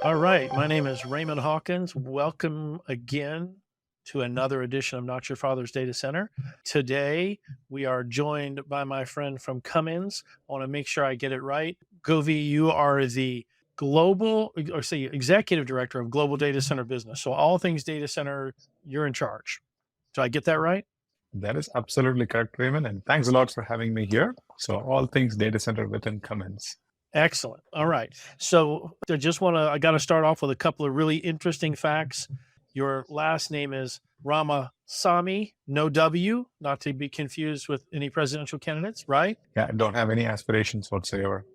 All right. My name is Raymond Hawkins. Welcome again to another edition of Not Your Father's Data Center. Today, we are joined by my friend from Cummins. I want to make sure I get it right. Govi, you are the executive director of Global Data Center Business. So, all things data center, you're in charge. Do I get that right? That is absolutely correct, Raymond. And thanks a lot for having me here. So all things data center within Cummins. Excellent. All right. So I got to start off with a couple of really interesting facts. Your last name is Ramasamy, no W, not to be confused with any presidential candidates, right? Yeah, I don't have any aspirations whatsoever.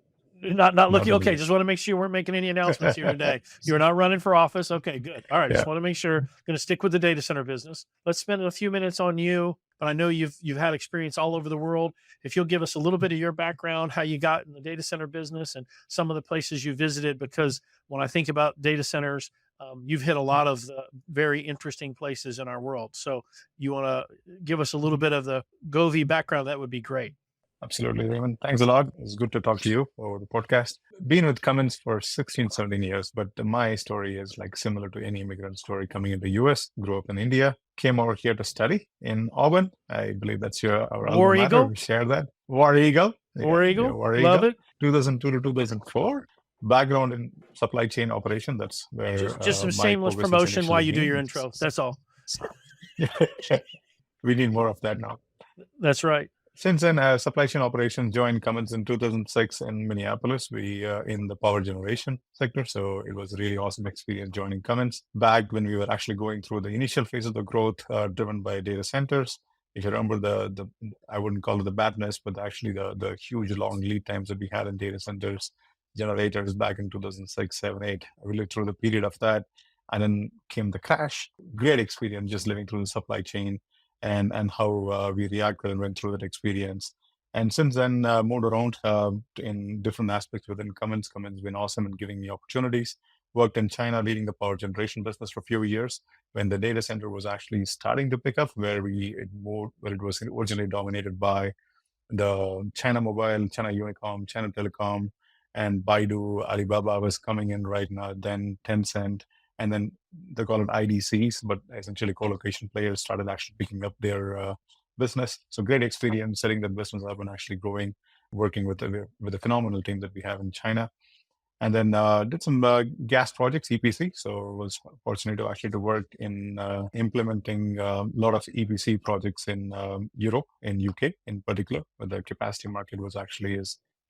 Not Not looking. in the Okay, least. just want to make sure you weren't making any announcements here today. You're not running for office. Okay, good. All right, Yeah. just want to make sure. Going to stick with the data center business. Let's spend a few minutes on you. But I know you've had experience all over the world. If you'll give us a little bit of your background, how you got in the data center business, and some of the places you visited, because when I think about data centers, you've hit a lot of the very interesting places in our world. So you want to give us a little bit of the Govi background? That would be great. Absolutely, Raymond. Thanks a lot. It's good to talk to you over the podcast. Been with Cummins for 16, 17 years, but my story is like similar to any immigrant story coming into US, grew up in India, came over here to study in Auburn. I believe that's our alma War mater. Eagle, We share that. War Eagle. War Yeah, Eagle, War love Eagle. it. 2002 to 2004. Background in supply chain operation. That's where Just some my shameless core business promotion while initially you do your came. intro. That's all. We need more of that now. That's right. Since then, supply chain operations joined Cummins in 2006 in Minneapolis. We in the power generation sector, so it was a really awesome experience joining Cummins back when we were actually going through the initial phase of the growth driven by data centers. If you remember the I wouldn't call it the badness, but actually the huge long lead times that we had in data centers, generators back in 2006, 7, 8. We lived through the period of that, and then came the crash. Great experience just living through the supply chain and how we reacted and went through that experience. And since then, moved around in different aspects within Cummins. Cummins has been awesome in giving me opportunities. Worked in China, leading the power generation business for a few years when the data center was actually starting to pick up, where it was originally dominated by the China Mobile, China Unicom, China Telecom, and Baidu, Alibaba was coming in right now, then Tencent, and then they call it IDCs, but essentially co-location players started actually picking up their business. So great experience setting that business up and actually growing, working with the phenomenal team that we have in China. And then did some gas projects, EPC. So was fortunate to actually to work in implementing a lot of EPC projects in Europe, in UK in particular, where the capacity market was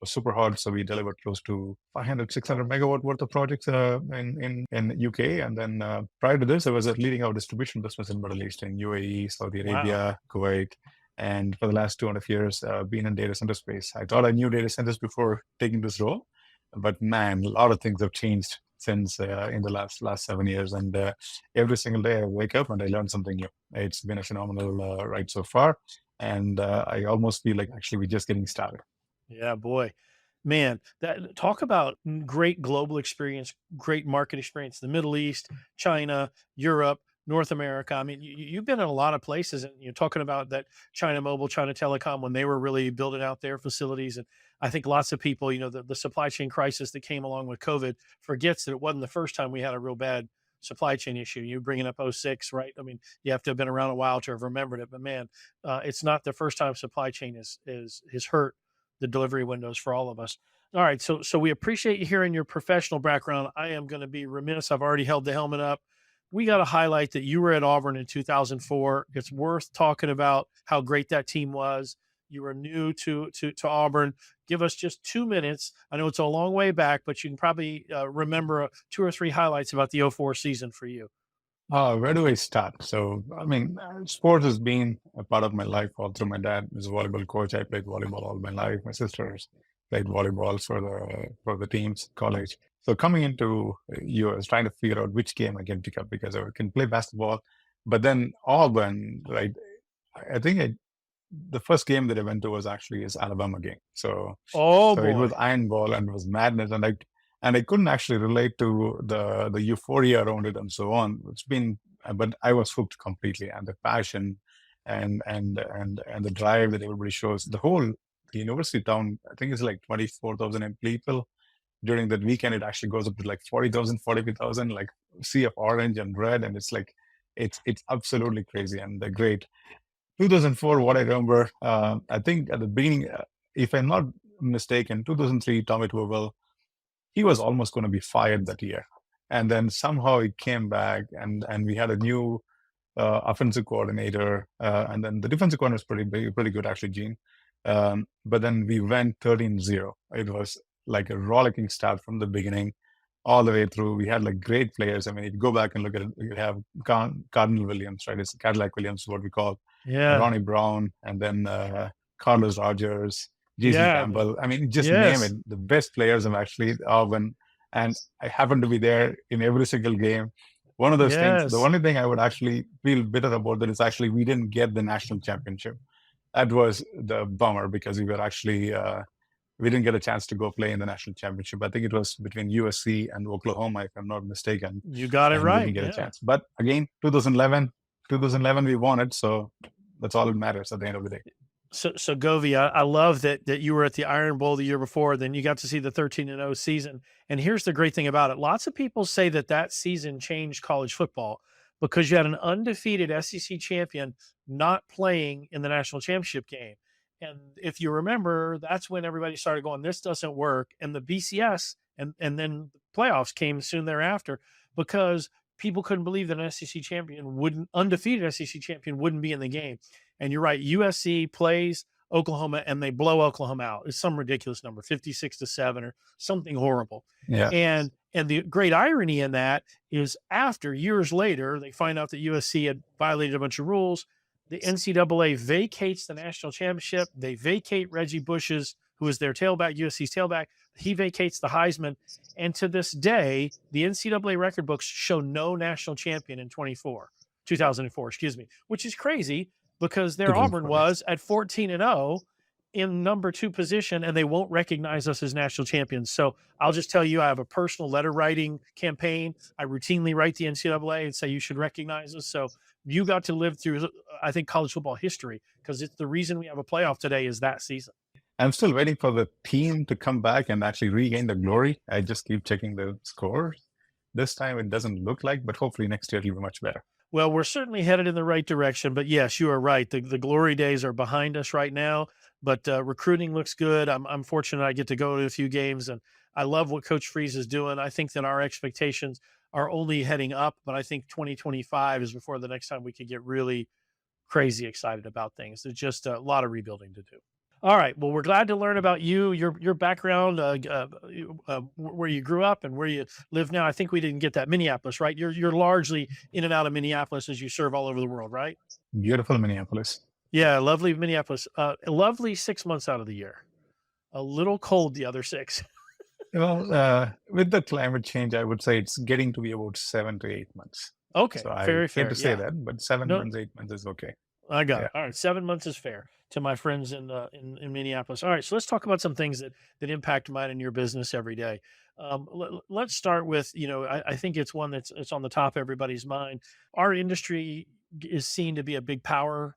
super hot. So we delivered close to 500, 600 megawatt worth of projects in UK. And then prior to this, I was leading our distribution business in Middle East, in UAE, Saudi Arabia, Kuwait. And for the last 2.5 years, been in data center space. I thought I knew data centers before taking this role. But man, a lot of things have changed since in the last 7 years, and every single day I wake up and I learn something new. It's been a phenomenal ride so far, and I almost feel like actually we're just getting started. Yeah, boy. Man, that talk about great global experience, great market experience, the Middle East, China, Europe, North America. I mean, you've been in a lot of places, and you're talking about that China Mobile, China Telecom, when they were really building out their facilities. And I think lots of people, the supply chain crisis that came along with COVID forgets that it wasn't the first time we had a real bad supply chain issue. You bringing up '06, right? I mean, you have to have been around a while to have remembered it, but man, it's not the first time supply chain is hurt the delivery windows for all of us. All right, so we appreciate you hearing your professional background. I am going to be remiss. I've already held the helmet up. We got to highlight that you were at Auburn in 2004. It's worth talking about how great that team was. You were new to Auburn. Give us just 2 minutes. I know it's a long way back, but you can probably remember 2 or 3 highlights about the '04 season for you. Where do I start? So, I mean, sports has been a part of my life all through. My dad was a volleyball coach. I played volleyball all my life. My sisters played volleyball for the teams, college. So coming into US, trying to figure out which game I can pick up because I can play basketball. But then Auburn, right? I think the first game that I went to was actually his Alabama game. So Oh so it was boy. iron ball and it was madness, and I couldn't actually relate to the euphoria around it and so on. It's been, but I was hooked completely, and the passion, and the drive that everybody shows. The whole university town, I think it's like 24,000 people, during that weekend, it actually goes up to like 40,000, 45,000, like sea of orange and red. And it's like, it's absolutely crazy and great. 2004, what I remember, I think at the beginning, if I'm not mistaken, 2003, Tommy Tuberville, he was almost going to be fired that year. And then somehow he came back, and we had a new offensive coordinator, and then the defensive coordinator was pretty good actually, Gene. But then we went 13-0. It was like a rollicking start from the beginning all the way through. We had like great players. I mean, if you go back and look at it, you have Cardinal Williams, right? It's Cadillac Williams, what we call Yeah. Ronnie Brown, and then Carlos Rogers, J.C. Yeah. Campbell. I mean, just name it. Yes. The best players have actually Auburn, and I happened to be there in every single game. One of those things, the Yes. only thing I would actually feel bitter about that is actually we didn't get the national championship. That was the bummer because we were actually we didn't get a chance to go play in the national championship. I think it was between USC and Oklahoma, if I'm not mistaken, You got it and we didn't right. get a Yeah. chance. But again, 2011, we won it, so that's all that matters at the end of the day. So Govi, I love that you were at the Iron Bowl the year before. Then you got to see the 13-0 season. And here's the great thing about it: lots of people say that season changed college football because you had an undefeated SEC champion not playing in the national championship game. And if you remember, that's when everybody started going, "This doesn't work." And the BCS and then the playoffs came soon thereafter because people couldn't believe that an SEC champion wouldn't undefeated SEC champion wouldn't be in the game. And you're right, USC plays Oklahoma and they blow Oklahoma out. It's some ridiculous number, 56-7 or something horrible. Yeah, And the great irony in that is after years later, they find out that USC had violated a bunch of rules. The NCAA vacates the national championship. They vacate Reggie Bush's, who is their tailback, USC's tailback. He vacates the Heisman. And to this day, the NCAA record books show no national champion in 2004, excuse me, which is crazy because their Auburn 2004, yes. was at 14-0 in number 2 position, and they won't recognize us as national champions. So I'll just tell you, I have a personal letter writing campaign. I routinely write the NCAA and say you should recognize us. So you got to live through, I think, college football history because it's the reason we have a playoff today is that season. I'm still waiting for the team to come back and actually regain the glory. I just keep checking the scores. This time it doesn't look like, but hopefully next year it'll be much better. Well, we're certainly headed in the right direction, but yes, you are right. The glory days are behind us right now, but recruiting looks good. I'm fortunate I get to go to a few games, and I love what Coach Freeze is doing. I think that our expectations are only heading up, but I think 2025 is before the next time we could get really crazy excited about things. There's just a lot of rebuilding to do. All right. Well, we're glad to learn about you, your background, where you grew up and where you live now. I think we didn't get that Minneapolis, right? You're largely in and out of Minneapolis as you serve all over the world, right? Beautiful Minneapolis. Yeah, lovely Minneapolis. Lovely 6 months out of the year. A little cold the other six. Well, with the climate change, I would say it's getting to be about 7 to 8 months. Okay, So I very hate fair. to say Yeah. that, but seven No, months, 8 months is okay. I got Yeah. it. All right, 7 months is fair to my friends in Minneapolis. All right, so let's talk about some things that impact mine and your business every day. Let's start with I think it's one that's it's on the top of everybody's mind. Our industry is seen to be a big power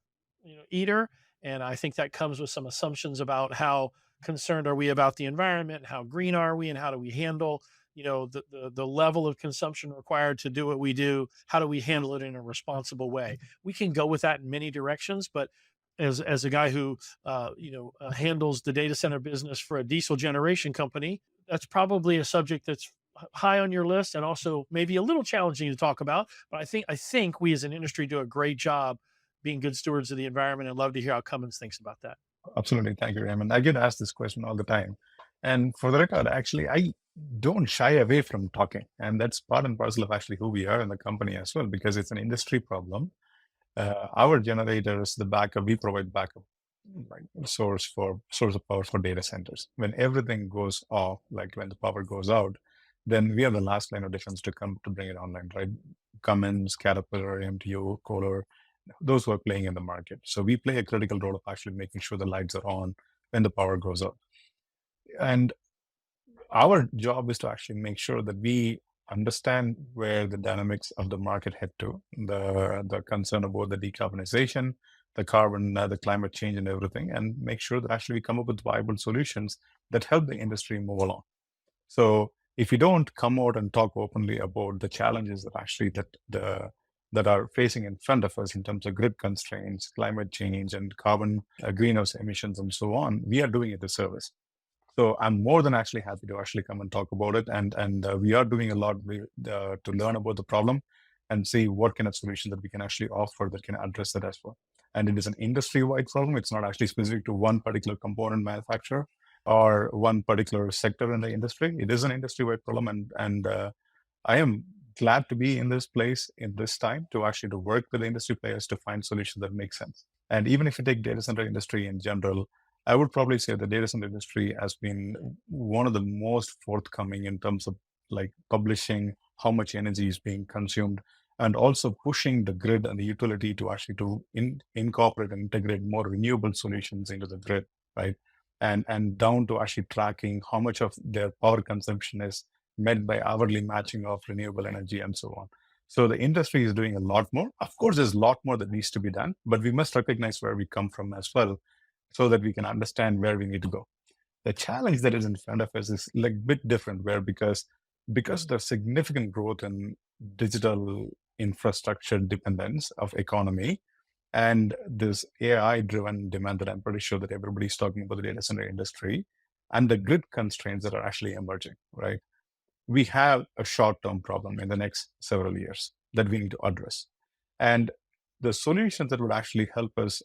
eater, and I think that comes with some assumptions about how concerned are we about the environment, how green are we, and how do we handle the level of consumption required to do what we do. How do we handle it in a responsible way? We can go with that in many directions, but as a guy who handles the data center business for a diesel generation company, that's probably a subject that's high on your list and also maybe a little challenging to talk about. But I think we as an industry do a great job being good stewards of the environment, and love to hear how Cummins thinks about that. Absolutely. Thank you, Raymond. I get asked this question all the time. And for the record, actually, I don't shy away from talking. And that's part and parcel of actually who we are in the company as well, because it's an industry problem. Our generators, the backup, we provide backup like source of power for data centers. When everything goes off, like when the power goes out, then we are the last line of defense to come to bring it online, right? Cummins, Caterpillar, MTU, Kohler, those who are playing in the market. So we play a critical role of actually making sure the lights are on when the power goes out. And our job is to actually make sure that we understand where the dynamics of the market head to, the concern about the decarbonization, the carbon, the climate change, and everything, and make sure that actually we come up with viable solutions that help the industry move along. So if you don't come out and talk openly about the challenges that actually that are facing in front of us in terms of grid constraints, climate change, and carbon greenhouse emissions, and so on, we are doing a disservice. So I'm more than actually happy to actually come and talk about it, and we are doing a lot to learn about the problem and see what kind of solution that we can actually offer that can address that as well. And it is an industry-wide problem. It's not actually specific to one particular component manufacturer or one particular sector in the industry. It is an industry-wide problem, and I am glad to be in this place in this time to actually to work with the industry players to find solutions that make sense. And even if you take data center industry in general, I would probably say the data center industry has been one of the most forthcoming in terms of like publishing how much energy is being consumed and also pushing the grid and the utility to actually incorporate and integrate more renewable solutions into the grid, right? And down to actually tracking how much of their power consumption is met by hourly matching of renewable energy and so on. So the industry is doing a lot more. Of course, there's a lot more that needs to be done, but we must recognize where we come from as well so that we can understand where we need to go. The challenge that is in front of us is like a bit different where because there's significant growth in digital infrastructure dependence of economy and this AI driven demand that I'm pretty sure that everybody's talking about the data center industry and the grid constraints that are actually emerging, right? We have a short-term problem in the next several years that we need to address. And the solutions that would actually help us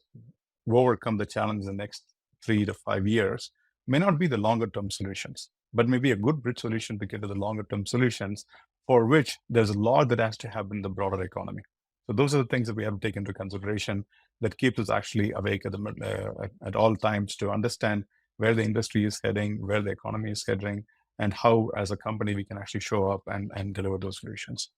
overcome the challenge in the next 3 to 5 years may not be the longer-term solutions, but maybe a good bridge solution to get to the longer-term solutions for which there's a lot that has to happen in the broader economy. So those are the things that we have to take into consideration that keeps us actually awake at all times to understand where the industry is heading, where the economy is heading, and how, as a company, we can actually show up and deliver those solutions.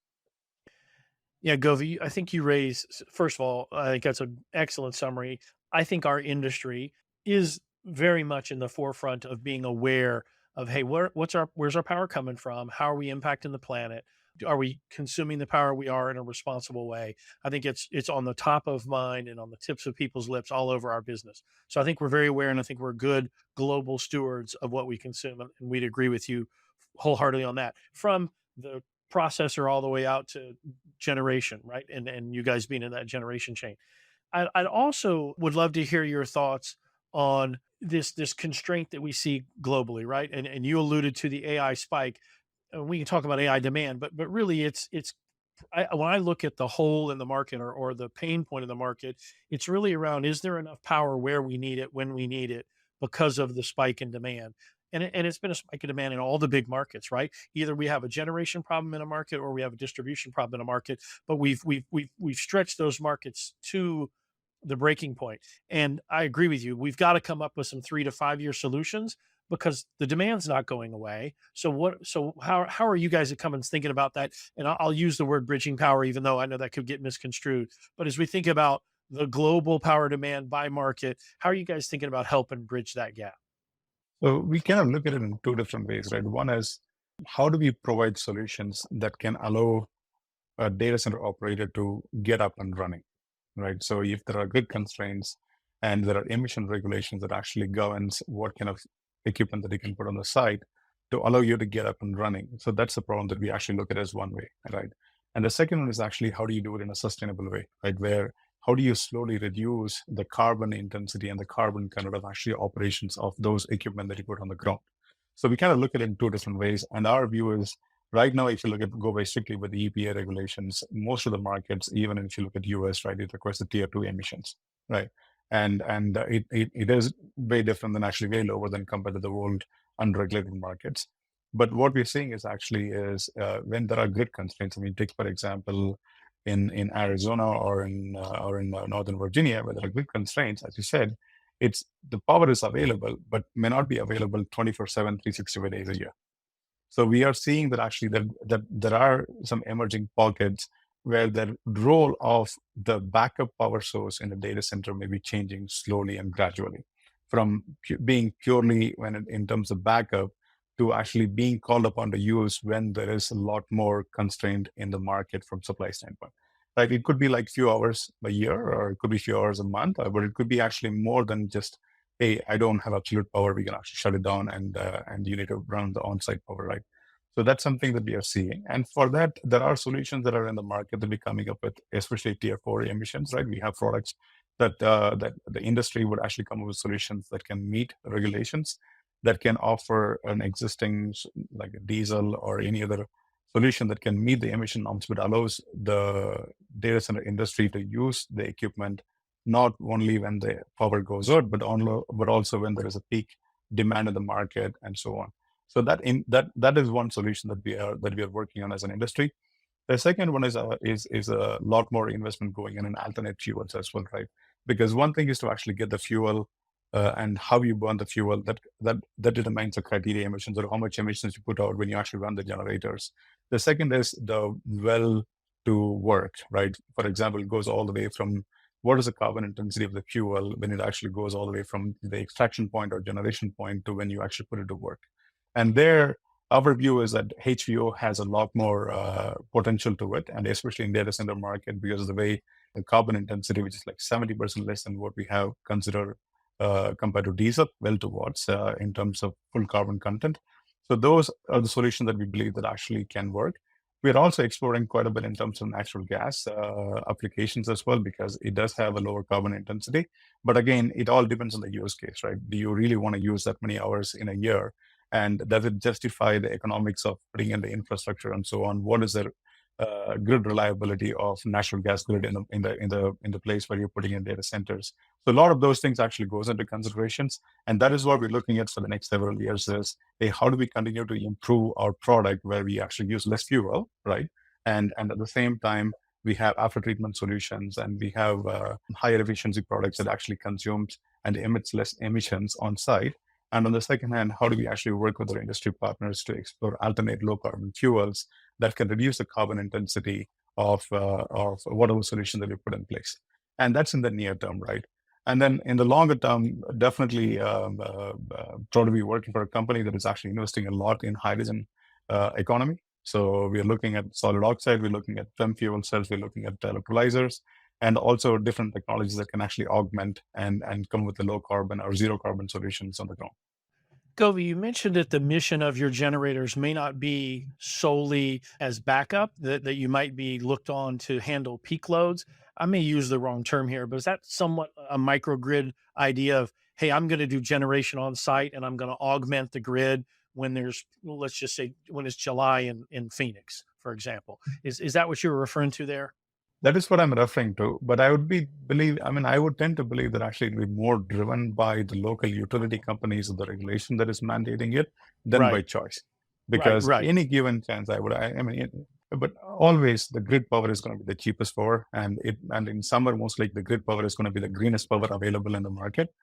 Yeah, Govi, I think you raise, first of all, I think that's an excellent summary. I think our industry is very much in the forefront of being aware of, hey, where's our power coming from? How are we impacting the planet? Are we consuming the power we are in a responsible way? I think it's on the top of mind and on the tips of people's lips all over our business. So I think we're very aware, and I think we're good global stewards of what we consume, and we'd agree with you wholeheartedly on that. From the processor all the way out to generation, right? And you guys being in that generation chain. I'd also would love to hear your thoughts on this constraint that we see globally, right? And you alluded to the AI spike. We can talk about AI demand, but really it's when I look at the hole in the market or the pain point of the market, it's really around, is there enough power where we need it when we need it because of the spike in demand? And it's been a spike in demand in all the big markets, right? Either we have a generation problem in a market or we have a distribution problem in a market, but we've stretched those markets to the breaking point. And I agree with you. We've got to come up with some 3 to 5 year solutions because the demand's not going away. So how are you guys at Cummins thinking about that? And I'll use the word bridging power, even though I know that could get misconstrued. But as we think about the global power demand by market, how are you guys thinking about helping bridge that gap? So we kind of look at it in two different ways, right? One is how do we provide solutions that can allow a data center operator to get up and running, right? So if there are grid constraints and there are emission regulations that actually governs what kind of equipment that you can put on the site to allow you to get up and running. So that's the problem that we actually look at as one way, right? And the second one is actually how do you do it in a sustainable way, right? Where how do you slowly reduce the carbon intensity and the carbon kind of actually operations of those equipment that you put on the ground? So we kind of look at it in two different ways. And our view is right now, if you look at go by strictly with the EPA regulations, most of the markets, even if you look at US, right, it requires the tier two emissions, right? And it is way different than actually way lower than compared to the world unregulated markets. But what we're seeing is actually is when there are grid constraints. I mean, take for example, in Arizona or in Northern Virginia, where there are grid constraints, as you said, it's the power is available, but may not be available 24/7, 365 days a year. So we are seeing that actually that there are some emerging pockets where the role of the backup power source in a data center may be changing slowly and gradually from being purely in terms of backup to actually being called upon to use when there is a lot more constraint in the market from supply standpoint. Right? It could be like few hours a year, or it could be few hours a month, but it could be actually more than just hey, I don't have absolute power, we can actually shut it down, and you need to run the on-site power, right? So that's something that we are seeing. And for that, there are solutions that are in the market that we're coming up with, especially tier four emissions, right? We have products that the industry would actually come up with solutions that can meet regulations, that can offer an existing like a diesel or any other solution that can meet the emission norms, but allows the data center industry to use the equipment not only when the power goes out, but also when there is a peak demand in the market and so on. So that is one solution that we are working on as an industry. The second one is a lot more investment going in alternate fuels as well, right? Because one thing is to actually get the fuel and how you burn the fuel. That determines the criteria emissions or how much emissions you put out when you actually run the generators. The second is the well to work, right? For example, it goes all the way from what is the carbon intensity of the fuel when it actually goes all the way from the extraction point or generation point to when you actually put it to work. And there, our view is that HVO has a lot more potential to it, and especially in data center market because of the way the carbon intensity, which is like 70% less than what we have considered compared to diesel, well towards in terms of full carbon content. So those are the solutions that we believe that actually can work. We're also exploring quite a bit in terms of natural gas applications as well, because it does have a lower carbon intensity. But again, it all depends on the use case, right? Do you really want to use that many hours in a year? And does it justify the economics of putting in the infrastructure and so on? What is the grid reliability of natural gas grid in the place where you're putting in data centers? So a lot of those things actually goes into considerations, and that is what we're looking at for the next several years. Is hey, how do we continue to improve our product where we actually use less fuel, right? And at the same time, we have after treatment solutions, and we have higher efficiency products that actually consumes and emits less emissions on site. And on the second hand, how do we actually work with our industry partners to explore alternate low carbon fuels that can reduce the carbon intensity of whatever solution that we put in place? And that's in the near term, right? And then in the longer term, definitely try to be working for a company that is actually investing a lot in hydrogen economy. So we're looking at solid oxide, we're looking at PEM fuel cells, we're looking at electrolyzers, and also different technologies that can actually augment and come with the low carbon or zero carbon solutions on the ground. Govi, you mentioned that the mission of your generators may not be solely as backup, that you might be looked on to handle peak loads. I may use the wrong term here, but is that somewhat a microgrid idea of, hey, I'm going to do generation on site and I'm going to augment the grid when there's, well, let's just say when it's July in Phoenix, for example. Is that what you were referring to there? That is what I'm referring to. But I would tend to believe that actually it'll be more driven by the local utility companies or the regulation that is mandating it than by Right, choice. right, Because right. any given chance, but always the grid power is going to be the cheapest power. And in summer, most like the grid power is going to be the greenest power available in the market.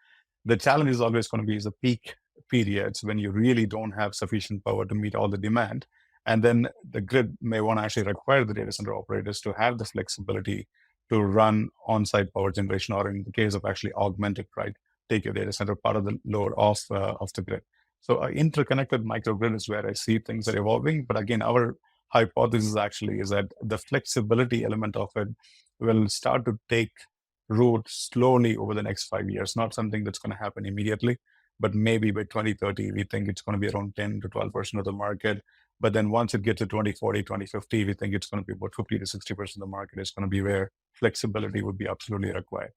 The challenge is always going to be the peak periods when you really don't have sufficient power to meet all the demand. And then the grid may want to actually require the data center operators to have the flexibility to run on-site power generation, or in the case of actually augmented, right, take your data center part of the load off the grid. So an interconnected microgrid is where I see things are evolving. But again, our hypothesis actually is that the flexibility element of it will start to take root slowly over the next 5 years, not something that's going to happen immediately, but maybe by 2030, we think it's going to be around 10 to 12% of the market. But then once it gets to 2040, 2050, we think it's going to be about 50 to 60% of the market is going to be where flexibility would be absolutely required.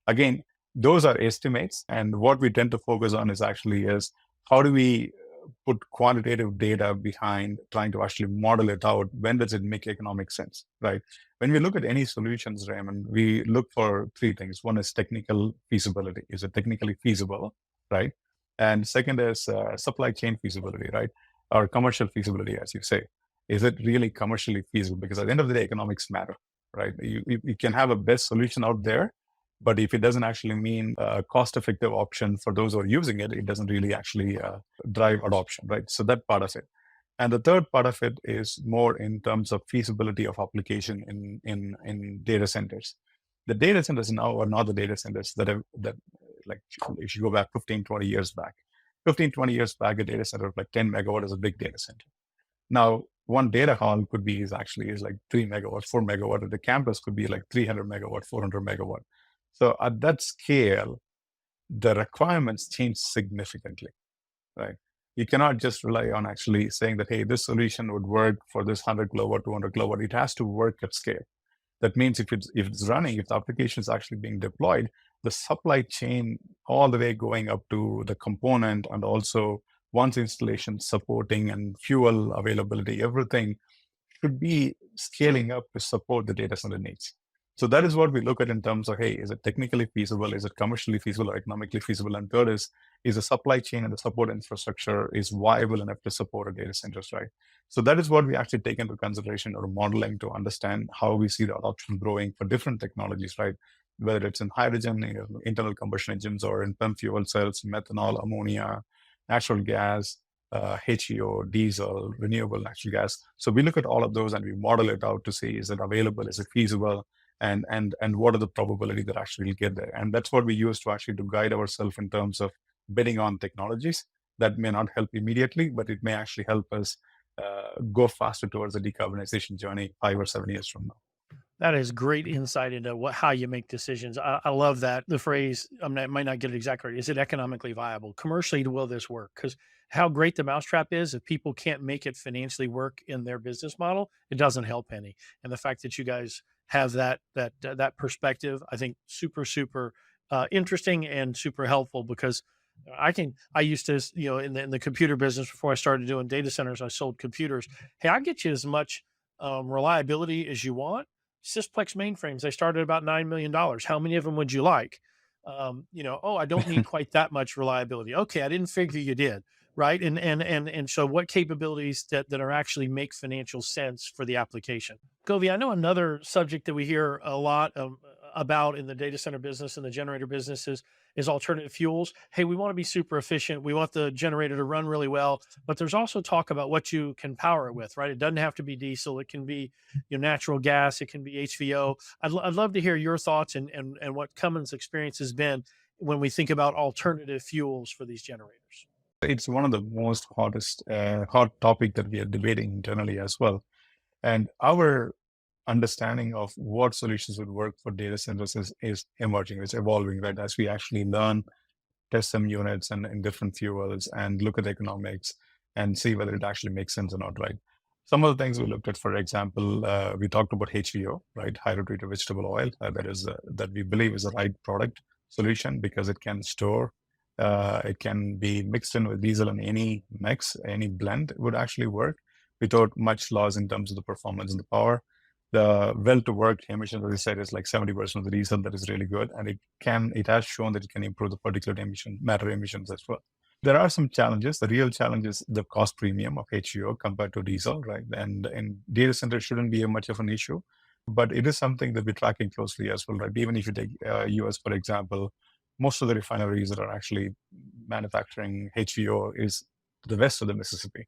Again, those are estimates. And what we tend to focus on is how do we put quantitative data behind trying to actually model it out? When does it make economic sense, right? When we look at any solutions, Raymond, we look for three things. One is technical feasibility. Is it technically feasible, right? And second is supply chain feasibility, right? Or commercial feasibility, as you say. Is it really commercially feasible? Because at the end of the day, economics matter, right? You can have a best solution out there, but if it doesn't actually mean a cost-effective option for those who are using it, it doesn't really actually drive adoption, right? So that part of it. And the third part of it is more in terms of feasibility of application in data centers. The data centers now are not the data centers that like if you go back 15, 20 years back. 15, 20 years back, a data center of like 10 megawatt is a big data center. Now, one data hall could be is like 3 megawatt, 4 megawatt, and the campus could be like 300 megawatt, 400 megawatt. So at that scale, the requirements change significantly, right? You cannot just rely on actually saying that, hey, this solution would work for this 100 kilowatt, 200 kilowatt. It has to work at scale. That means if it's running, if the application is actually being deployed, the supply chain all the way going up to the component and also once installation supporting and fuel availability, everything should be scaling up to support the data center needs. So that is what we look at in terms of, hey, is it technically feasible? Is it commercially feasible or economically feasible? And third is the supply chain and the support infrastructure is viable enough to support a data centers, right? So that is what we actually take into consideration or modeling to understand how we see the adoption growing for different technologies, right? Whether it's in hydrogen, internal combustion engines, or in PEM fuel cells, methanol, ammonia, natural gas, HEO, diesel, renewable natural gas. So we look at all of those and we model it out to see, is it available, is it feasible, and what are the probability that actually will get there. And that's what we use to actually to guide ourselves in terms of bidding on technologies that may not help immediately, but it may actually help us go faster towards the decarbonization journey 5 or 7 years from now. That is great insight into how you make decisions. I love that the phrase. I might not get it exactly right. Is it economically viable? Commercially, will this work? Because how great the mousetrap is, if people can't make it financially work in their business model, it doesn't help any. And the fact that you guys have that perspective, I think super interesting and super helpful because I used to, in the computer business before I started doing data centers, I sold computers. Hey, I get you as much reliability as you want. Sysplex mainframes, they started about $9 million. How many of them would you like? Oh, I don't need quite that much reliability. Okay, I didn't figure you did, right? And so what capabilities that are actually make financial sense for the application? Govi, I know another subject that we hear a lot about in the data center business and the generator business is alternative fuels. Hey, we want to be super efficient. We want the generator to run really well, but there's also talk about what you can power it with, right? It doesn't have to be diesel. It can be natural gas. It can be HVO. I'd love to hear your thoughts and what Cummins' experience has been when we think about alternative fuels for these generators. It's one of the most hot topic that we are debating internally as well. And our understanding of what solutions would work for data centers is emerging, it's evolving, right? As we actually learn, test some units and different fuels and look at the economics and see whether it actually makes sense or not, right? Some of the things we looked at, for example, we talked about HVO, right? Hydrotreated vegetable oil, that we believe is the right product solution because it can store, it can be mixed in with diesel and any mix, any blend would actually work without much loss in terms of the performance and the power. The well to work emissions, as I said, is like 70% of the diesel. That is really good. And it has shown that it can improve the particulate matter emissions as well. There are some challenges. The real challenge is the cost premium of HVO compared to diesel, right? And data centers shouldn't be much of an issue, but it is something that we're tracking closely as well, right? Even if you take US, for example, most of the refineries that are actually manufacturing HVO is to the west of the Mississippi,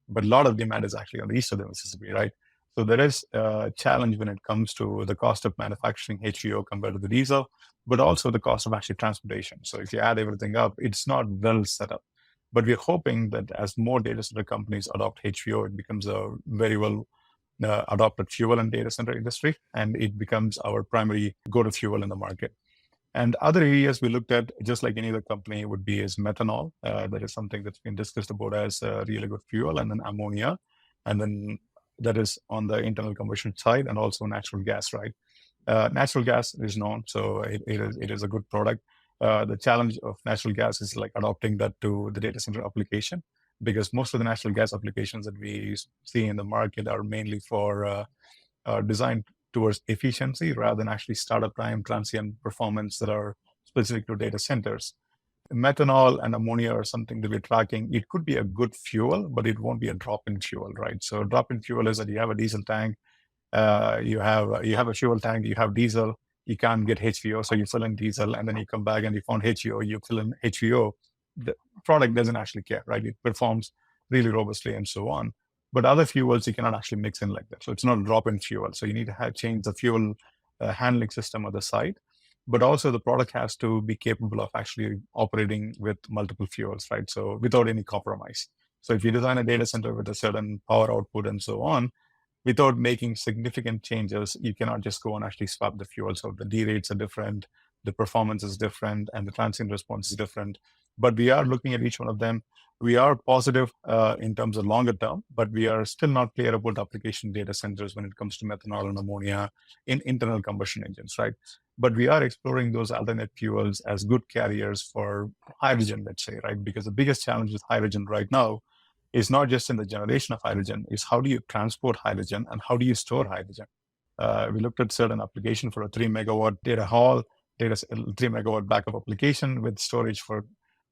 but a lot of demand is actually on the east of the Mississippi, right? So there is a challenge when it comes to the cost of manufacturing HVO compared to the diesel, but also the cost of actually transportation. So if you add everything up, it's not well set up. But we're hoping that as more data center companies adopt HVO, it becomes a very well adopted fuel in data center industry, and it becomes our primary go-to fuel in the market. And other areas we looked at, just like any other company, would be is methanol. That is something that's been discussed about as a really good fuel, and then ammonia, and then that is on the internal combustion side, and also natural gas, right? Natural gas is known, so it is a good product. The challenge of natural gas is like adopting that to the data center application, because most of the natural gas applications that we see in the market are mainly for designed towards efficiency rather than actually startup time, transient performance that are specific to data centers. Methanol and ammonia are something that we're tracking. It could be a good fuel, but it won't be a drop-in fuel, right? So drop-in fuel is that you have a diesel tank, you have a fuel tank, you have diesel, you can't get HVO, so you fill in diesel, and then you come back and you found HVO, you fill in HVO. The product doesn't actually care, right? It performs really robustly and so on. But other fuels you cannot actually mix in like that. So it's not a drop-in fuel. So you need to change the fuel handling system of the site. But also the product has to be capable of actually operating with multiple fuels, right? So without any compromise. So if you design a data center with a certain power output and so on, without making significant changes, you cannot just go and actually swap the fuel. So the D rates are different, the performance is different, and the transient response is different. But we are looking at each one of them. We are positive in terms of longer term, but we are still not clear about application data centers when it comes to methanol and ammonia in internal combustion engines, right? But we are exploring those alternate fuels as good carriers for hydrogen, let's say, right? Because the biggest challenge with hydrogen right now is not just in the generation of hydrogen, is how do you transport hydrogen and how do you store hydrogen? We looked at certain application for a 3 megawatt data hall, 3 megawatt backup application with storage for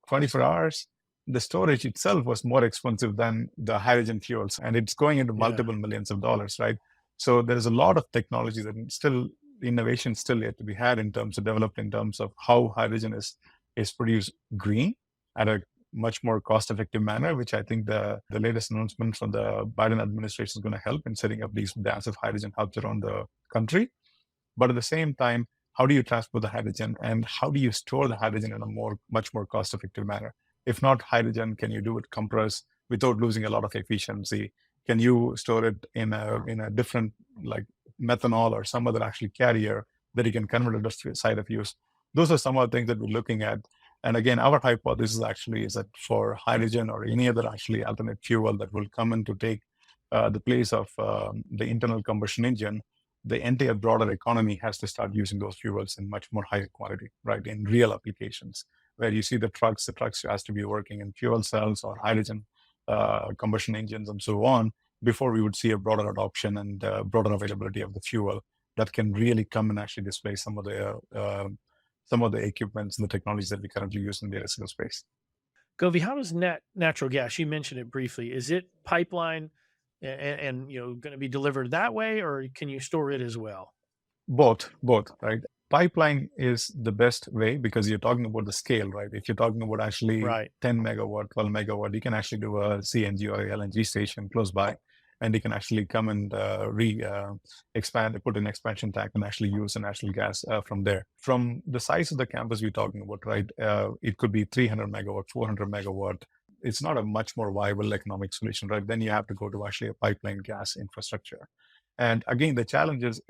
24 hours. The storage itself was more expensive than the hydrogen fuels, and it's going into Yeah. multiple millions of dollars, right? So there's a lot of technology that still innovation still yet to be had in terms of developed in terms of how hydrogen is produced green at a much more cost-effective manner, which I think the latest announcement from the Biden administration is going to help in setting up these massive hydrogen hubs around the country. But at the same time, how do you transport the hydrogen and how do you store the hydrogen in a much more cost-effective manner? If not hydrogen, can you do it compressed without losing a lot of efficiency? Can you store it in a different like methanol or some other actually carrier that you can convert it to site of use? Those are some of the things that we're looking at. And again, our hypothesis actually is that for hydrogen or any other actually alternate fuel that will come in to take the place of the internal combustion engine, the entire broader economy has to start using those fuels in much more higher quality, right? In real applications, where you see the trucks has to be working in fuel cells or hydrogen combustion engines and so on, before we would see a broader adoption and broader availability of the fuel that can really come and actually displace some of the equipments and the technologies that we currently use in the data center space. Govi, how does natural gas? You mentioned it briefly. Is it pipeline and going to be delivered that way, or can you store it as well? Both, right? Pipeline is the best way because you're talking about the scale, right? If you're talking about actually Right. 10 megawatt, 12 megawatt, you can actually do a CNG or a LNG station close by, and you can actually come and expand, put an expansion tank and actually use the natural gas from there. From the size of the campus we're talking about, right? It could be 300 megawatt, 400 megawatt. It's not a much more viable economic solution, right? Then you have to go to actually a pipeline gas infrastructure. And again, the challenge is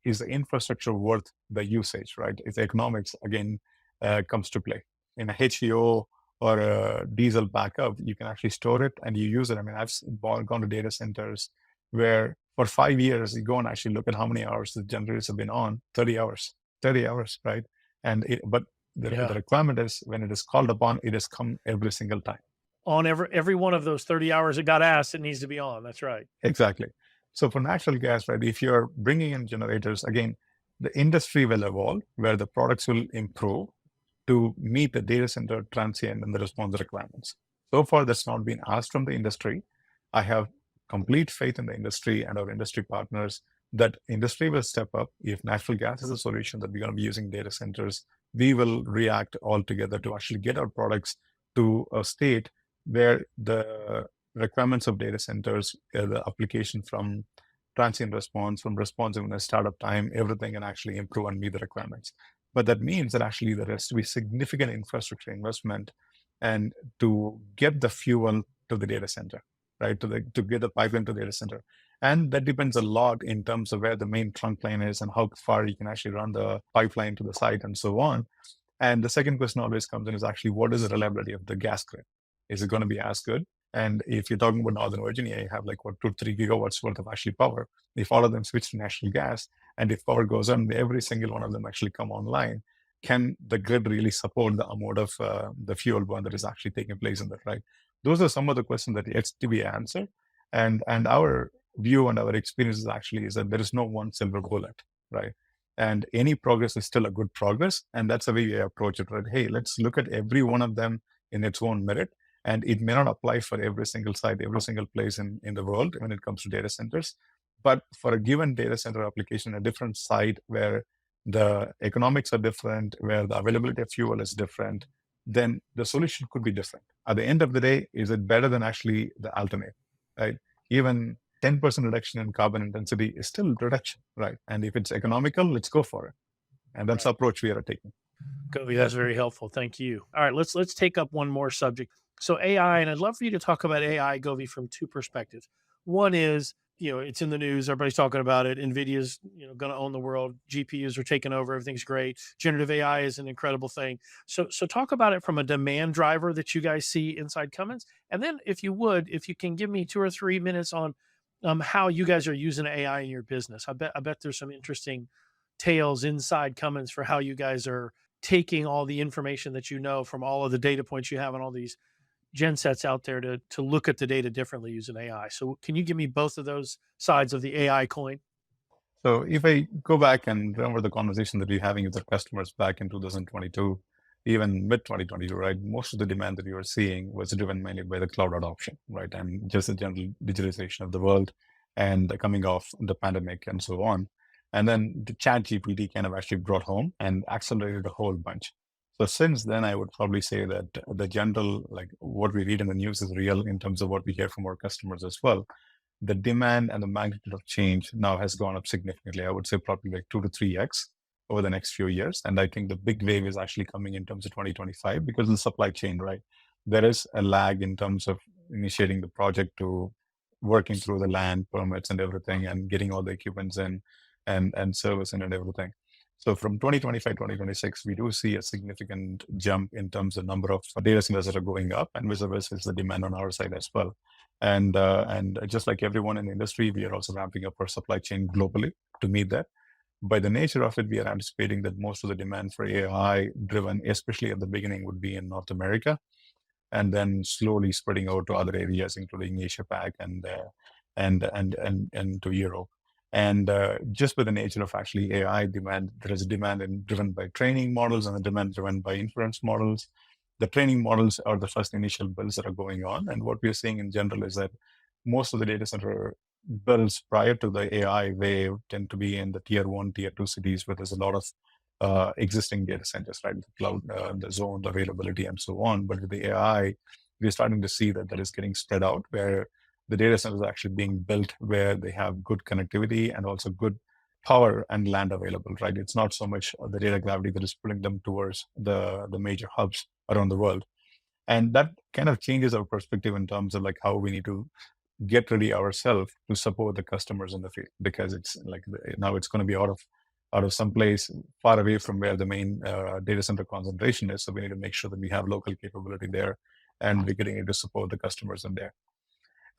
the infrastructure worth the usage, right? It's economics again comes to play. In a HVO or a diesel backup, you can actually store it and you use it. I mean, gone to data centers where for 5 years you go and actually look at how many hours the generators have been on. 30 hours, right? But the Yeah. requirement is when it is called upon, it has come every single time. On every one of those 30 hours it got asked, it needs to be on. That's right. Exactly. So for natural gas, right, if you're bringing in generators, again, the industry will evolve where the products will improve to meet the data center transient and the response requirements. So far, that's not been asked from the industry. I have complete faith in the industry and our industry partners that industry will step up. If natural gas is a solution that we're going to be using data centers, we will react all together to actually get our products to a state where the requirements of data centers, the application from transient response, from responsiveness, startup time, everything can actually improve and meet the requirements. But that means that actually there has to be significant infrastructure investment and to get the fuel to the data center, right? To get the pipeline to the data center. And that depends a lot in terms of where the main trunk line is and how far you can actually run the pipeline to the site and so on. And the second question always comes in is actually what is the reliability of the gas grid? Is it going to be as good? And if you're talking about Northern Virginia, you have like what 2 3 gigawatts worth of actually power. If all of them switch to natural gas, and if power goes on, every single one of them actually come online, can the grid really support the amount of the fuel burn that is actually taking place in that, right? Those are some of the questions that yet to be answered. And our view and our experiences actually is that there is no one silver bullet, right? And any progress is still a good progress. And that's the way we approach it, right? Hey, let's look at every one of them in its own merit. And it may not apply for every single site, every single place in the world when it comes to data centers. But for a given data center application, a different site where the economics are different, where the availability of fuel is different, then the solution could be different. At the end of the day, is it better than actually the alternate, right? Even 10% reduction in carbon intensity is still reduction, right? And if it's economical, let's go for it. And that's the Right. approach we are taking. Govi, that's very helpful. Thank you. All right, let's take up one more subject. So AI, and I'd love for you to talk about AI, Govi, from two perspectives. One is it's in the news. Everybody's talking about it. NVIDIA's, going to own the world. GPUs are taking over. Everything's great. Generative AI is an incredible thing. So talk about it from a demand driver that you guys see inside Cummins. And then if you can give me 2 or 3 minutes on how you guys are using AI in your business. I bet there's some interesting tales inside Cummins for how you guys are taking all the information that from all of the data points you have on all these gen sets out there to look at the data differently using AI. So can you give me both of those sides of the AI coin? So if I go back and remember the conversation that we're having with our customers back in 2022, even mid 2022, right? Most of the demand that we were seeing was driven mainly by the cloud adoption, right? And just the general digitalization of the world and the coming off the pandemic and so on. And then the chat GPT kind of actually brought home and accelerated a whole bunch. So since then, I would probably say that the general, like what we read in the news is real in terms of what we hear from our customers as well. The demand and the magnitude of change now has gone up significantly. I would say probably like 2 to 3x over the next few years. And I think the big wave is actually coming in terms of 2025 because of the supply chain, right? There is a lag in terms of initiating the project to working through the land permits and everything and getting all the equipments in and service in and everything. So from 2025, 2026, we do see a significant jump in terms of number of data centers that are going up, and vice versa is the demand on our side as well. And just like everyone in the industry, we are also ramping up our supply chain globally to meet that. By the nature of it, we are anticipating that most of the demand for AI driven, especially at the beginning, would be in North America, and then slowly spreading out to other areas, including Asia Pac and to Europe. And just by the nature of actually AI demand, there is a demand driven by training models and a demand driven by inference models. The training models are the first initial builds that are going on. And what we are seeing in general is that most of the data center builds prior to the AI wave tend to be in the tier one, tier two cities where there's a lot of existing data centers, right? The cloud, the zone, the availability, and so on. But with the AI, we're starting to see that is getting spread out where the data centers are actually being built where they have good connectivity and also good power and land available, right? It's not so much the data gravity that is pulling them towards the major hubs around the world. And that kind of changes our perspective in terms of like how we need to get ready ourselves to support the customers in the field, because it's like now it's going to be out of some place far away from where the main data center concentration is. So we need to make sure that we have local capability there and we're getting it to support the customers in there.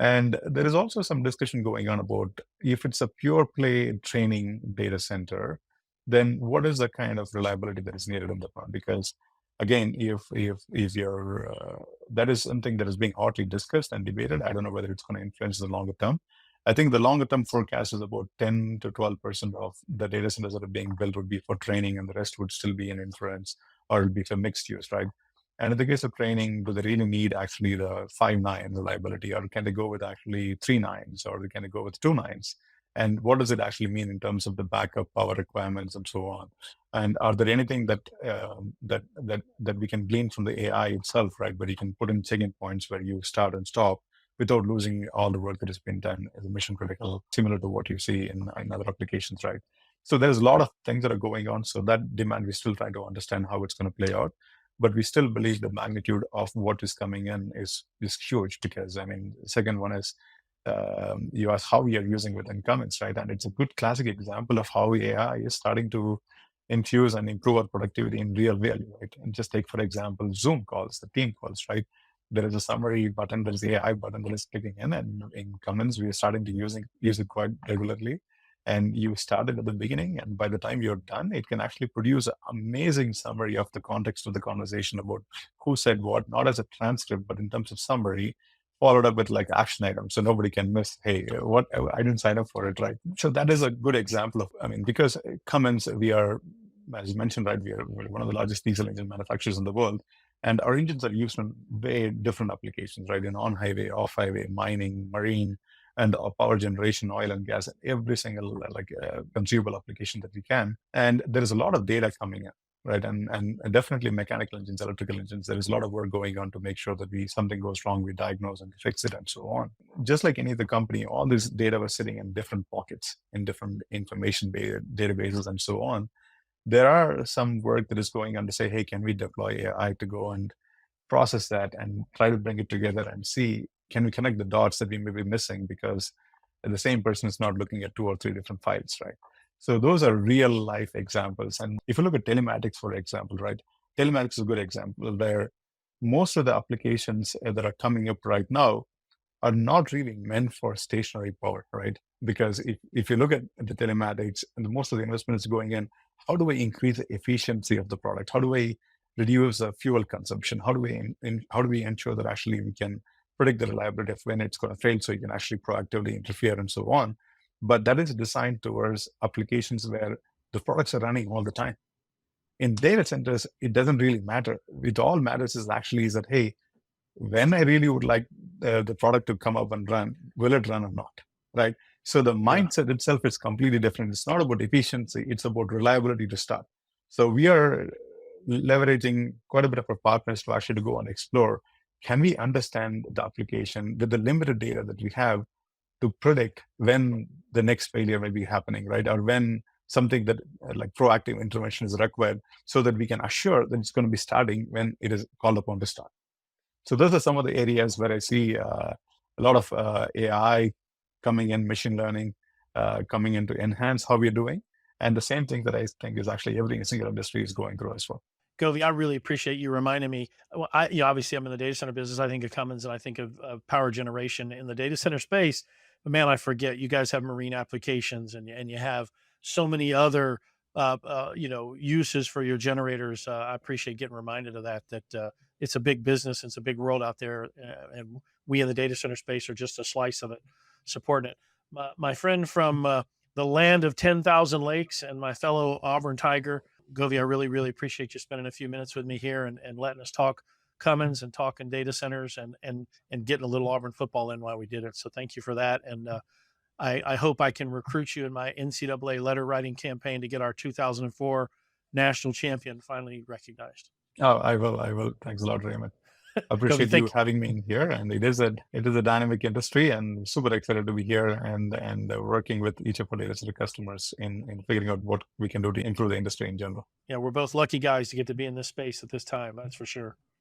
And there is also some discussion going on about if it's a pure play training data center, then what is the kind of reliability that is needed in the front? Because again, if you're that is something that is being hotly discussed and debated. I don't know whether it's going to influence the longer term. I think the longer term forecast is about 10 to 12% of the data centers that are being built would be for training, and the rest would still be in inference or it'll be for mixed use, right? And in the case of training, do they really need actually the 5 9 reliability, or can they go with actually 3 9s, or can they go with 2 9s? And what does it actually mean in terms of the backup power requirements and so on? And are there anything that we can glean from the AI itself, right? Where you can put in checking points where you start and stop without losing all the work that has been done as a mission critical, similar to what you see in other applications, right? So there's a lot of things that are going on. So that demand, we still try to understand how it's going to play out, but we still believe the magnitude of what is coming in is huge. Because I mean, the second one is you ask how we are using within Cummins, right? And it's a good classic example of how AI is starting to infuse and improve our productivity in real value, right? And just take, for example, Zoom calls, the team calls, right? There is a summary button, there is the AI button that is clicking in, and in Cummins, we are starting to use it quite regularly. And you started at the beginning, and by the time you're done, it can actually produce an amazing summary of the context of the conversation about who said what, not as a transcript, but in terms of summary, followed up with like action items, so nobody can miss, hey, what, I didn't sign up for it, right? So that is a good example of, I mean, because Cummins, we are, as you mentioned, right, we're one of the largest diesel engine manufacturers in the world, and our engines are used in very different applications, right? In on-highway, off-highway, mining, marine, and power generation, oil and gas, every single consumable application that we can. And there is a lot of data coming in, right? And definitely mechanical engines, electrical engines, there is a lot of work going on to make sure that something goes wrong, we diagnose and fix it and so on. Just like any other company, all this data was sitting in different pockets, in different information databases and so on. There are some work that is going on to say, hey, can we deploy AI to go and process that and try to bring it together and see, can we connect the dots that we may be missing? Because and the same person is not looking at 2 or 3 different files, right? So those are real life examples. And if you look at telematics, for example, right? Telematics is a good example where most of the applications that are coming up right now are not really meant for stationary power, right? Because if you look at the telematics and most of the investment is going in, how do we increase the efficiency of the product? How do we reduce the fuel consumption? How do we how do we ensure that actually we can predict the reliability of when it's going to fail so you can actually proactively interfere and so on? But that is designed towards applications where the products are running all the time. In data centers, it doesn't really matter. It all matters is that, hey, when I really would like the product to come up and run, will it run or not? Right. So the Yeah. mindset itself is completely different. It's not about efficiency, it's about reliability to start. So we are leveraging quite a bit of our partners to actually go and explore. Can we understand the application with the limited data that we have to predict when the next failure may be happening, right? Or when something that like proactive intervention is required so that we can assure that it's going to be starting when it is called upon to start. So those are some of the areas where I see a lot of AI coming in, machine learning coming in to enhance how we're doing. And the same thing that I think is actually every single industry is going through as well. Govi, I really appreciate you reminding me. Well, obviously I'm in the data center business. I think of Cummins and I think of power generation in the data center space. But man, I forget you guys have marine applications and you have so many other uses for your generators. I appreciate getting reminded of that it's a big business, it's a big world out there, and we in the data center space are just a slice of it, supporting it. My friend from the land of 10,000 lakes and my fellow Auburn Tiger, Govi, I really, really appreciate you spending a few minutes with me here and letting us talk Cummins and talking data centers and getting a little Auburn football in while we did it. So thank you for that. And I hope I can recruit you in my NCAA letter writing campaign to get our 2004 national champion finally recognized. Oh, I will. I will. Thanks a lot, Raymond. Govi, Appreciate you thank you. having me in here, and it is a dynamic industry, and super excited to be here and working with each of our data center customers in figuring out what we can do to improve the industry in general. Yeah, we're both lucky guys to get to be in this space at this time. That's for sure.